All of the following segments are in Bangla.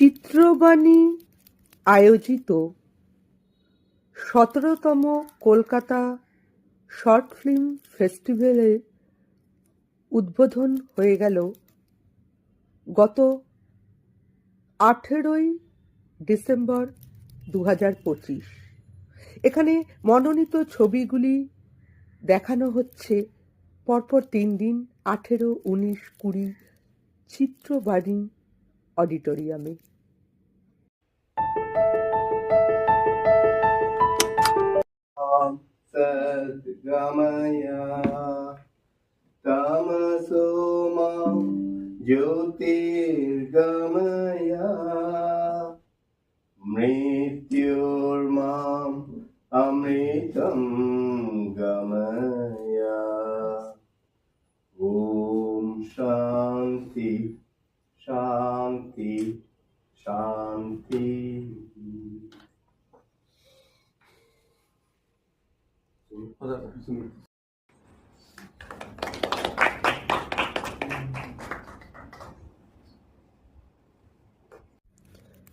চিত্রবাণী আয়োজিত ১৭তম কলকাতা শর্ট ফিল্ম ফেস্টিভ্যালের উদ্বোধন হয়ে গেল গত ১৮ই ডিসেম্বর ২০২৫। এখানে মনোনীত ছবিগুলি দেখানো হচ্ছে পরপর ৩ দিন ১৮, ১৯, ২০ চিত্রবাণী অডিটোরিয়ামে। সদ্গময়া তমসো মা জ্যোতির্গময়া মৃত্যুর্মাম অমৃতম গময়া। ওম শান্তি শান্তি শান্তি।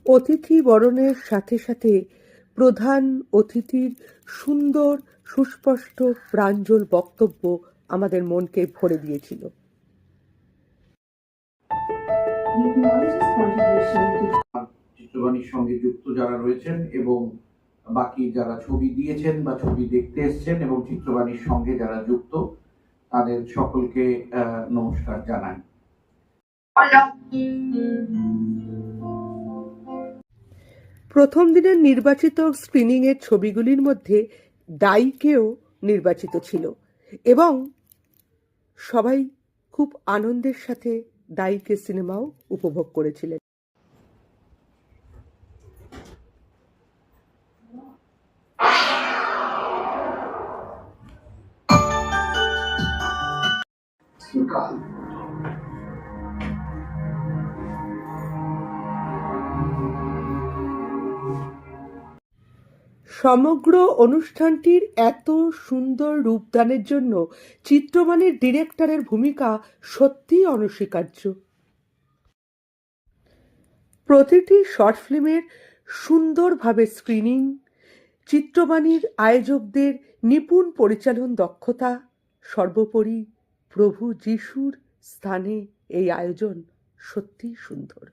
অতিথি বরণের সাথে সাথে প্রধান অতিথির সুন্দর সুস্পষ্ট প্রাঞ্জল বক্তব্য আমাদের মনকে ভরে দিয়েছিল। চিত্রবাণীর সঙ্গে যুক্ত যারা রয়েছেন এবং বাকি যারা ছবি দিয়েছেন বা ছবি দেখতে এসছেন এবং চিত্রবাণীর সঙ্গে যারা যুক্ত তাদের সকলকে নমস্কার জানাই। প্রথম দিনের নির্বাচিত স্ক্রিনিং এর ছবিগুলির মধ্যে ডাইকেও নির্বাচিত ছিল এবং সবাই খুব আনন্দের সাথে ডাইকে সিনেমাও উপভোগ করেছিলেন। সমগ্র অনুষ্ঠানটির এত সুন্দর রূপদানের জন্য চিত্রবাণীর ডিরেক্টরের ভূমিকা সত্যিই অনস্বীকার্য। প্রতিটি শর্ট ফিল্মের সুন্দরভাবে স্ক্রিনিং, চিত্রবাণীর আয়োজকদের নিপুণ পরিচালন দক্ষতা, সর্বোপরি প্রভু যিশুর স্থানে এই আয়োজন সত্যিই সুন্দর।